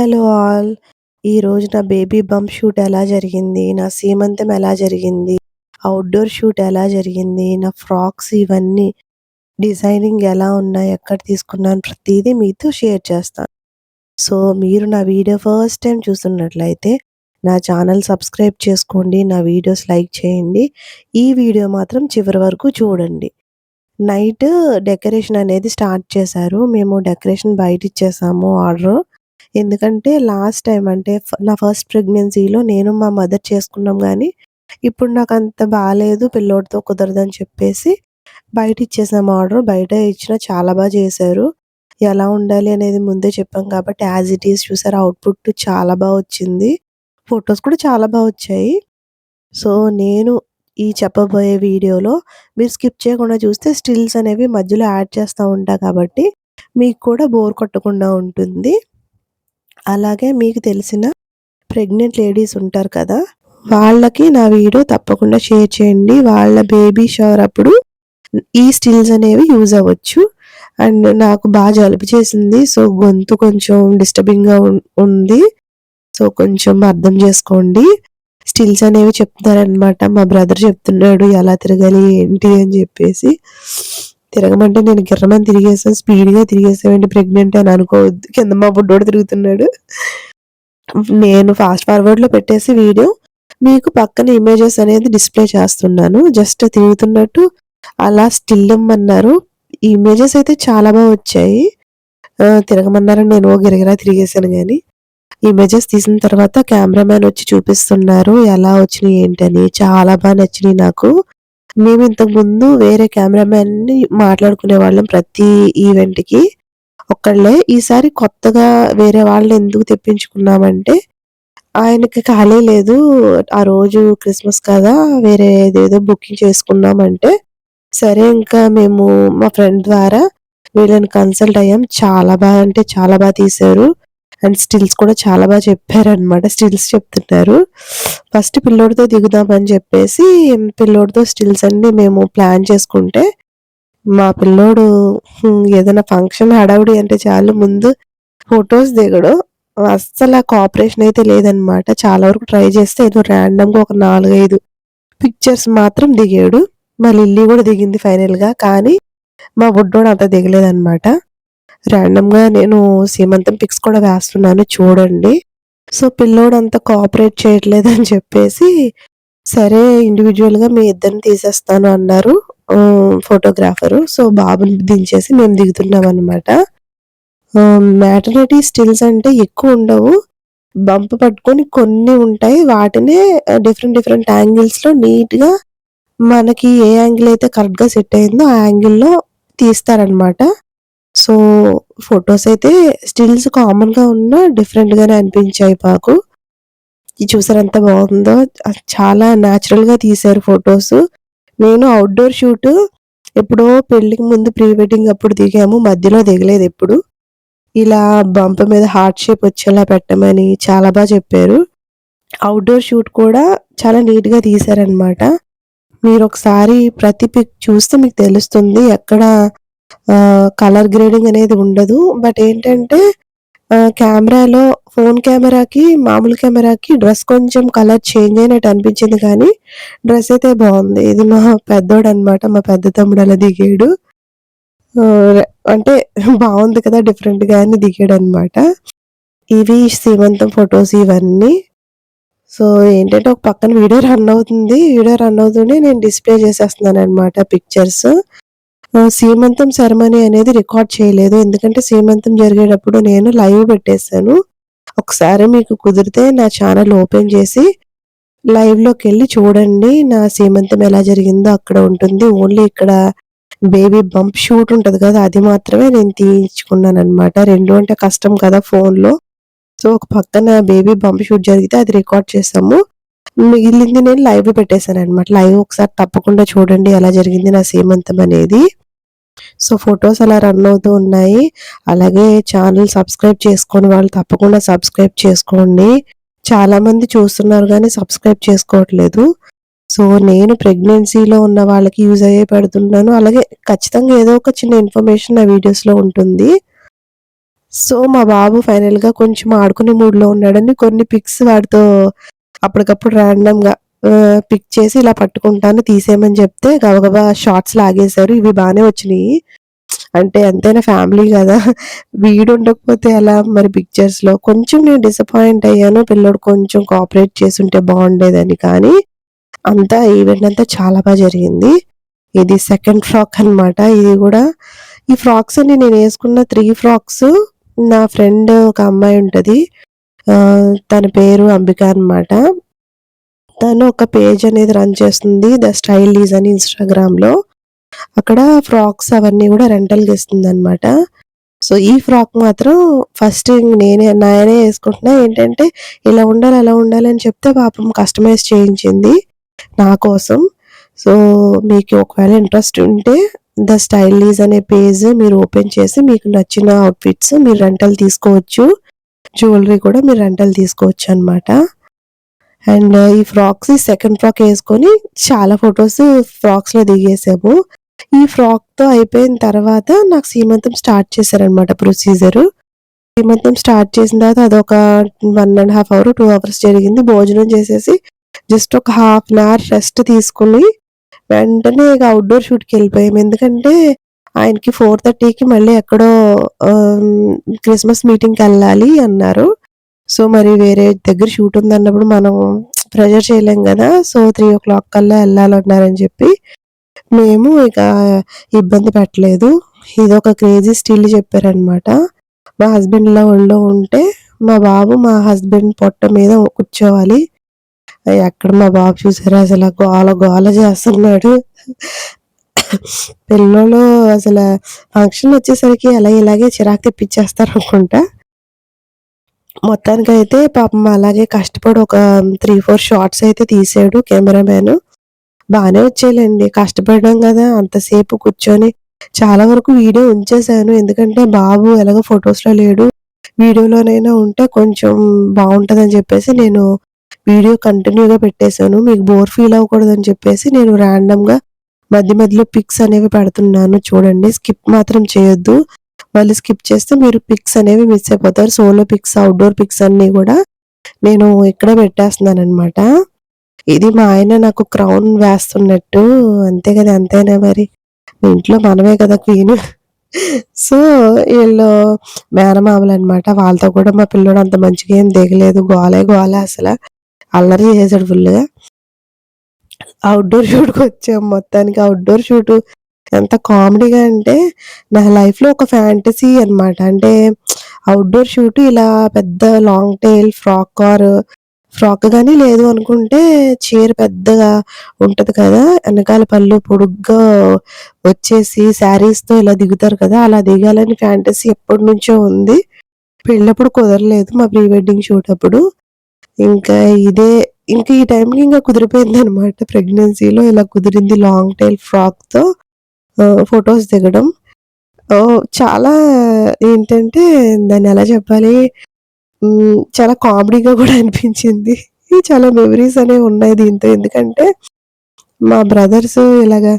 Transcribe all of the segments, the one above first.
Hello all. ఈరోజు నా baby bump shoot ఎలా జరిగింది, నా సీమంతం ఎలా జరిగింది, అవుట్‌డోర్ షూట్ ఎలా జరిగింది, నా ఫ్రాక్స్ ఇవన్నీ డిజైనింగ్ ఎలా ఉన్నాయి, ఎక్కడ తీసుకున్నాను ప్రతీదీ మీతో షేర్ చేస్తాను. సో, మీరు నా వీడియో ఫస్ట్ టైమ్ చూస్తున్నట్లయితే నా ఛానల్ సబ్స్క్రైబ్ చేసుకోండి, నా వీడియోస్ లైక్ చేయండి. ఈ వీడియో మాత్రం చివరి వరకు చూడండి. నైట్ డెకరేషన్ అనేది స్టార్ట్ చేశారు. మేము డెకరేషన్ బయటిచ్చేసాము ఆర్డరు. ఎందుకంటే లాస్ట్ టైమ్ అంటే నా ఫస్ట్ ప్రెగ్నెన్సీలో నేను మా మదర్ చేసుకున్నాం గానీ, ఇప్పుడు నాకంత బాలేదు, పిల్లోడితో కుదరదని చెప్పేసి బయటిచ్చేసాము ఆర్డర్. బయట ఇచ్చినా చాలా చేశారు. ఎలా ఉండాలి అనేది ముందే చెప్పాం కాబట్టి యాజ్ ఇట్ ఈజ్ చూసారా అవుట్‌పుట్ చాలా వచ్చింది. ఫోటోస్ కూడా చాలా వచ్చాయి. సో, నేను ఈ చెప్పబోయే వీడియోలో మీరు స్కిప్ చేయకుండా చూస్తే స్టిల్స్ అనేవి మధ్యలో యాడ్ చేస్తా ఉంటా కాబట్టి, మీకు కూడా బోర్ కొట్టకుండా ఉంటుంది. అలాగే మీకు తెలిసిన ప్రెగ్నెంట్ లేడీస్ ఉంటారు కదా! వాళ్ళకి నా వీడియో తప్పకుండా షేర్ చేయండి. వాళ్ళ బేబీ షవర్ అప్పుడు ఈ స్టిల్స్ అనేవి యూజ్ అవ్వచ్చు. అండ్ నాకు జలుబు చేసింది. సో, గొంతు కొంచెం డిస్టర్బింగ్‌గా ఉంది. సో, కొంచెం అర్థం చేసుకోండి. స్టిల్స్ అనేవి చెప్తున్నారనమాట. మా బ్రదర్ చెప్తున్నాడు ఎలా తిరగాలి ఏంటి అని చెప్పేసి. తిరగమంటే నేను గిర్రమని తిరిగేసాను. స్పీడ్‌గా తిరిగేసావండి ప్రెగ్నెంట్ అని అనుకోవద్దు. కింద మా బుడ్డోడు తిరుగుతున్నాడు. నేను ఫాస్ట్ ఫార్వర్డ్‌లో పెట్టేసి వీడియో మీకు పక్కన ఇమేజెస్ అనేది డిస్‌ప్లే చేస్తున్నాను. జస్ట్ తిరుగుతున్నట్టు అలా స్టిల్ ఇమ్మన్నారు. ఇమేజెస్ అయితే చాలా వచ్చాయి. తిరగమన్నారని నేను గిరగిరా తిరిగేసాను గానీ, ఇమేజెస్ తీసిన తర్వాత కెమెరామాన్ వచ్చి చూపిస్తున్నారు. ఎలా వచ్చినాయి ఏంటని. చాలా నచ్చినాయి నాకు. మేము ఇంతకుముందు వేరే కెమెరామాన్‌ని మాట్లాడుకునేవాళ్ళం ప్రతి ఈవెంట్‌కి. ఒక్కళ్ళే. ఈసారి కొత్తగా వేరే వాళ్ళని ఎందుకు తెప్పించుకున్నామంటే, ఆయనకి ఖాళీ లేదు. ఆ రోజు క్రిస్మస్ కదా! వేరే ఏదేదో బుకింగ్ చేసుకున్నామంటే, సరే ఇంకా మేము మా ఫ్రెండ్ ద్వారా వీళ్ళని కన్సల్ట్ అయ్యాం. చాలా అంటే చాలా తీశారు. అండ్ స్టిల్స్ కూడా చాలా చెప్పారనమాట. స్టిల్స్ చెప్తున్నారు. ఫస్ట్ పిల్లోడితో దిగుదామని చెప్పేసి పిల్లోడితో స్టిల్స్ అన్నీ మేము ప్లాన్ చేసుకుంటే, మా పిల్లోడు ఏదైనా ఫంక్షన్ హడావిడి అంటే చాలు ముందు ఫోటోస్ దిగడు. అస్సల కోఆపరేషన్ అయితే లేదనమాట. చాలా వరకు ట్రై చేస్తే ఏదో ర్యాండమ్‌గా ఒక 4, 5 పిక్చర్స్ మాత్రం దిగాడు. మా లిల్లీ కూడా దిగింది ఫైనల్‌గా. కానీ మా బుడ్డోడు అంత దిగలేదనమాట. ర్యాండమ్‌గా నేను సీమంతం పిక్స్ కూడా వేస్తున్నాను చూడండి. సో, పిల్లోడు అంత కోఆపరేట్ చేయట్లేదని చెప్పేసి, సరే ఇండివిడ్యువల్‌గా మీ ఇద్దరిని తీసేస్తాను అన్నారు ఫోటోగ్రాఫరు. సో, బాబుని దించేసి మేము దిగుతున్నామనమాట. మ్యాటర్నిటీ స్టిల్స్ అంటే ఎక్కువుండవు. బంప్ పట్టుకొని కొన్ని ఉంటాయి. వాటినే డిఫరెంట్ యాంగిల్స్‌లో నీట్‌గా మనకి ఏ యాంగిల్ అయితే కరెక్ట్‌గా సెట్ అయిందో ఆ యాంగిల్‌లో తీస్తారనమాట. సో, ఫోటోస్ అయితే స్టిల్స్ కామన్‌గా ఉన్నా డిఫరెంట్‌గానే అనిపించాయి మాకు. ఇది చూసారా ఎంత బాగుందో! చాలా న్యాచురల్‌గా తీశారు ఫోటోసు. నేను అవుట్‌డోర్ షూటు ఎప్పుడో పెళ్ళికి ముందు ప్రీ వెడ్డింగ్ అప్పుడు దిగాము. మధ్యలో దిగలేదెప్పుడు. ఇలా బంప్ మీద హార్ట్ షేప్ వచ్చేలా పెట్టమని చాలా చెప్పారు. అవుట్‌డోర్ షూట్ కూడా చాలా నీట్‌గా తీశారనమాట. మీరొకసారి ప్రతి పిక్ చూస్తే మీకు తెలుస్తుంది. ఎక్కడ కలర్ గ్రేడింగ్ అనేది ఉండదు. బట్ ఏంటంటే కెమెరాలో ఫోను కెమెరాకి, మామూలు కెమెరాకి డ్రెస్ కొంచెం కలర్ చేంజ్ అయినట్టు అనిపించింది కానీ, డ్రెస్ అయితే బావుంది. ఇది మా పెద్దోడనమాట. మా పెద్ద తమ్ముడు అలా దిగాడు. ఆహ్, అంటే బావుంది కదా! డిఫరెంట్‌గా అని దిగాడనమాట. ఇవి సీమంతం ఫోటోస్ ఇవన్నీ. సో, ఏంటంటే ఒక పక్కన వీడియో రన్ అవుతుంది. వీడియో రన్ అవుతూనే నేను డిస్‌ప్లే చేసేస్తున్నాననమాట పిక్చర్స్. సీమంతం సెరమనీ అనేది రికార్డ్ చేయలేదు. ఎందుకంటే సీమంతం జరిగేటప్పుడు నేను లైవ్ పెట్టేసాను. ఒకసారి మీకు కుదిరితే నా ఛానల్ ఓపెన్ చేసి లైవ్‌లోకెళ్ళి చూడండి. నా సీమంతం ఎలా జరిగిందో అక్కడ ఉంటుంది. ఓన్లీ ఇక్కడ బేబీ బంప్ షూట్ ఉంటది కదా! అది మాత్రమే నేను తీయించుకున్నాననమాట. 2 అంటే కష్టం కదా ఫోన్‌లో. సో, ఒక పక్కన బేబీ బంప్ షూట్ జరిగితే అది రికార్డ్ చేసాము. మిగిలింది నేను లైవ్‌లో పెట్టేసాననమాట. లైవ్ ఒకసారి తప్పకుండా చూడండి ఎలా జరిగింది నా సీమంతం అనేది. సో, ఫోటోస్ అలా రన్ అవుతూ ఉన్నాయి. అలాగే ఛానల్ సబ్స్క్రైబ్ చేసుకోని వాళ్ళు తప్పకుండా సబ్స్క్రైబ్ చేసుకోండి. చాలామంది చూస్తున్నారు గానీ సబ్స్క్రైబ్ చేసుకోవట్లేదు. సో, నేను ప్రెగ్నెన్సీలో ఉన్న వాళ్ళకి యూజ్ అయ్యేయి పెడుతున్నాను. అలాగే ఖచ్చితంగా ఏదో ఒక చిన్న ఇన్ఫర్మేషన్ నా వీడియోస్‌లో ఉంటుంది. సో, మా బాబు ఫైనల్‌గా కొంచెం ఆడుకునే మూడ్‌లో ఉన్నాడని కొన్ని పిక్స్ వాడితో అప్పటికప్పుడు ర్యాండమ్‌గా పిక్ చేసి ఇలా పట్టుకుంటాను తీసేయమని చెప్తే గబగబా షార్ట్స్ లాగేశారు. ఇవి బానే వచ్చినియి. అంటే ఎంతైనా ఫ్యామిలీ గదా! వీడుండకపోతే ఎలా మరి పిక్చర్స్‌లో. కొంచెం నేను డిసప్పాయింట్ అయ్యాను. పిల్లోడు కొంచెం కోఆపరేట్ చేసుంటే బావుండేదని. కానీ అంతా ఈవెంట్ అంతా చాలా జరిగింది. ఇది సెకండ్ ఫ్రాక్ అనమాట. ఇది గూడా ఈ ఫ్రాక్స్ అన్ని నేనేసుకున్న 3 ఫ్రాక్స్ నా ఫ్రెండ్ ఒక అమ్మాయి ఉంటది. తన పేరు అంబిక అనమాట. తను ఒక పేజ్ అనేది రన్ చేస్తుంది. ద స్టైలీజ్ అని ఇన్‌స్టాగ్రామ్‌లో. అక్కడ ఫ్రాక్స్ అవన్నీ గూడా రెంటల్‌కి ఇస్తుందనమాట. సో, ఈ ఫ్రాక్ మాత్రం ఫస్ట్ నేనే యేసుకుంటున్నా. ఏంటంటే ఇలా ఉండాలి, అలా ఉండాలి అని చెప్తే పాపం కస్టమైజ్ చేయించింది నా కోసం. సో, మీకు ఒకవేళ ఇంట్రెస్ట్ ఉంటే ద స్టైలీజ్ అనే పేజ్ మీరు ఓపెన్ చేసి మీకు నచ్చిన అవుట్‌ఫిట్స్ మీరు రెంటల్ తీసుకోవచ్చు. జ్యువెలరీ కూడా మీరు రెంటల్ తీసుకోవచ్చనమాట. అండ్ ఈ ఫ్రాక్స్ సెకండ్ ఫ్రాక్ యేసుకొని చాలా ఫోటోస్ ఫ్రాక్స్‌లో దిగేసాము. ఈ ఫ్రాక్‌తో అయిపోయిన తర్వాత నాకు సీమంతం స్టార్ట్ చేశారనమాట ప్రొసీజరు. సీమంతం స్టార్ట్ చేసిన తర్వాత అదొక 1 ½ అవర్, 2 అవర్స్ జరిగింది. భోజనం చేసేసి జస్ట్ ఒక హాఫ్ అన్ అవర్ రెస్ట్ తీసుకొని వెంటనే ఇక ఔట్‌డోర్ షూట్‌కెళ్ళిపోయాము. ఎందుకంటే ఆయనకి 4:30కి మళ్ళీ ఎక్కడో ఆహ్, క్రిస్మస్ మీటింగ్‌కెళ్ళాలి అన్నారు. సో, మరి వేరే దగ్గర షూట్ ఉందన్నప్పుడు మనం ప్రెషర్ చేయలేం గదా! సో, 3:00 కల్లా ఎళ్ళాలన్నారని చెప్పి మేము ఇక ఇబ్బంది పెట్టలేదు. ఇదొక క్రేజీ స్టిల్ చెప్పారనమాట. మా హస్బెండ్ ఇలా ఒళ్ళో ఉంటే, మా బాబు మా హస్బెండ్ పొట్ట మీద కూర్చోవాలి. ఎక్కడ మా బాబు చూసారా అసల గోల గోల చేస్తున్నాడు. పిల్లలు అసల ఫంక్షనొచ్చేసరికి ఇలాగే చిరాకు తెప్పిచ్చేస్తారనుకుంటా. మొత్తానికైతే పాపం అలాగే కష్టపడి ఒక 3, 4 షాట్స్ అయితే తీసాడు కెమెరామాను. బానే వచ్చాయిలెండి. కష్టపడ్డాం గదా! అంతసేపు కూర్చొని చాలా వరకు వీడియో ఉంచేశాను. ఎందుకంటే బాబు ఎలాగో ఫోటోస్‌లో లేడు. వీడియోలోనైనా ఉంటే కొంచెం బావుంటదని చెప్పేసి నేను వీడియో కంటిన్యూగా పెట్టేశాను. మీకు బోర్ ఫీల్ అవ్వకూడదని చెప్పేసి నేను ర్యాండమ్‌గా మధ్య మధ్యలో పిక్స్ అనేవి పెడుతున్నాను చూడండి. స్కిప్ మాత్రం చేయొద్దు. మళ్ళీ స్కిప్ చేస్తే మీరు పిక్స్ అనేవి మిస్ అయిపోతారు. సోలో పిక్స్, ఔట్‌డోర్ పిక్స్ అన్నీ గూడా నేను ఇక్కడే పెట్టేస్తున్నాననమాట. ఇది మా ఆయన నాకు క్రౌన్ వేస్తున్నట్టు. అంతే కదా! ఎంతైనా మరి. ఇంట్లో మనమే కదా క్వీను. సో, ఈళ్ళు మేనమామలనమాట. వాళ్ళతో కూడా మా పిల్లోడు అంత మంచిగా ఏం దిగలేదు. గోలే గోల అసల. అల్లరి చేసేసాడు ఫుల్లుగా. ఔట్‌డోర్ షూట్‌కొచ్చాం మొత్తానికి. ఔట్‌డోర్ షూటు ఎంత కామెడీగా అంటే, నా లైఫ్‌లో ఒక ఫ్యాంటసీ అనమాట. అంటే ఔట్‌డోర్ షూట్ ఇలా పెద్ద లాంగ్ టెయిల్ ఫ్రాక్ గాని లేదు అనుకుంటే చీర పెద్దగా ఉంటది కదా! ఎనకాల పళ్ళు పొడుగ్గా వచ్చేసి శారీస్‌తో ఇలా దిగుతారు కదా! అలా దిగాలని ఫ్యాంటసీ ఎప్పటినుంచో ఉంది. పెళ్ళప్పుడు కుదరలేదు మా ప్రీ వెడ్డింగ్ షూట్ అప్పుడు. ఇంకా ఇదే ఇంక ఈ టైంకి ఇంక కుదిరిపోయిందనమాట. ప్రెగ్నెన్సీలో ఇలా కుదిరింది లాంగ్ టెయిల్ ఫ్రాక్‌తో ఫోటోస్ దిగడం. చాలా ఏంటంటే దాన్నెలా చెప్పాలి? చాలా కామెడీగా గూడా అనిపించింది. చాలా మెమోరీస్ అనేవి ఉన్నాయి దీంతో. ఎందుకంటే మా బ్రదర్స్ ఇలాగా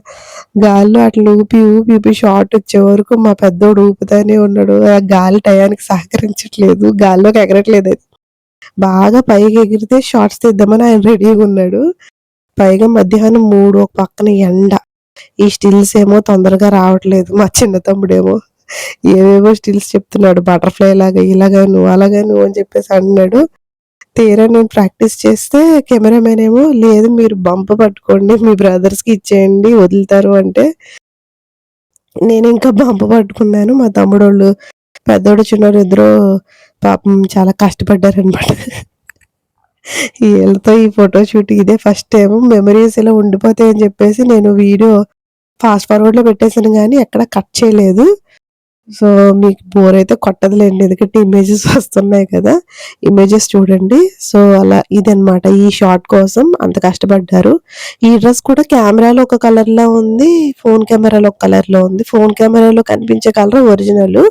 గాల్లో అట్లా ఊపి షాట్ వచ్చే వరకు మా పెద్దోడు ఊపుతానే ఉన్నాడు. ఆ గాలి టయానికి సహకరించట్లేదు. గాల్లోకి ఎగరట్లేదది. బాగా పైకి ఎగిరితే షాట్స్ తీద్దామని ఆయన రెడీగున్నాడు. పైగా మధ్యాహ్నం 3 ఒక పక్కన ఎండ. ఈ స్టిల్స్ ఏమో తొందరగా రావట్లేదు. మా చిన్న తమ్ముడేమో ఏవేవో స్టిల్స్ చెప్తున్నాడు. బటర్‌ఫ్లై లాగా, ఇలాగను, అలాగను అని చెప్పేసి అంటున్నాడు. తీరా నేను ప్రాక్టీస్ చేస్తే కెమెరామెన్ ఏమో లేదు మీరు బంప్ పట్టుకోండి. మీ బ్రదర్స్‌కి ఇచ్చేయండి వదులుతారు అంటే, నేనింకా బంప్ పట్టుకున్నాను. మా తమ్ముడోళ్ళు పెద్దోడు, చిన్నోడు ఇద్దరు పాపం చాలా కష్టపడ్డారనమాట. ఈళ్ళతో ఈ ఫోటో షూట్ ఇదే ఫస్ట్ టైము. మెమోరీస్ ఇలా ఉండిపోతాయని చెప్పేసి నేను వీడియో ఫాస్ట్ ఫార్వర్డ్‌లో పెట్టేసాను గానీ ఎక్కడ కట్ చేయలేదు. సో, మీకు బోర్ అయితే కొట్టదులెండి. ఎందుకంటే ఇమేజెస్ వస్తున్నాయి కదా! ఇమేజెస్ చూడండి. సో, అలా ఇదనమాట. ఈ షాట్ కోసం అంత కష్టపడ్డారు. ఈ డ్రెస్ కూడా కెమెరాలో ఒక కలర్‌లో ఉంది. ఫోను కెమెరాలో ఒక కలర్‌లో ఉంది. ఫోను కెమెరాలో కనిపించే కలర్ ఒరిజినలు.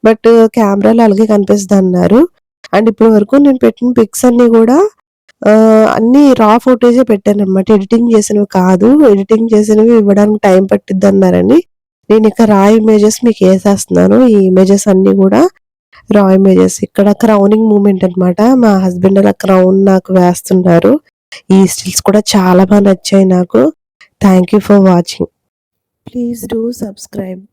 బట్ కెమెరాలో అలాగే కనిపిస్తదన్నారు. అండ్ ఇప్పటి వరకు నేను పెట్టిన పిక్స్ అన్నీ గూడా అన్నీ రా ఫుటేజే పెట్టాననమాట. ఎడిటింగ్ చేసినవి కాదు. ఎడిటింగ్ చేసినవి ఇవ్వడానికి టైం పట్టిద్దన్నారని నేనిక రా ఇమేజెస్ మీకేసేస్తున్నాను. ఈ ఇమేజెస్ అన్నీ గూడా రా ఇమేజెస్ ఇక్కడ క్రౌనింగ్ మూమెంట్ అన్నమాట. మా హస్బెండ్ అలా క్రౌన్ నాకు వేస్తున్నారు. ఈ స్టిల్స్ కూడా చాలా నచ్చాయి నాకు. Thank you for watching. Please do subscribe.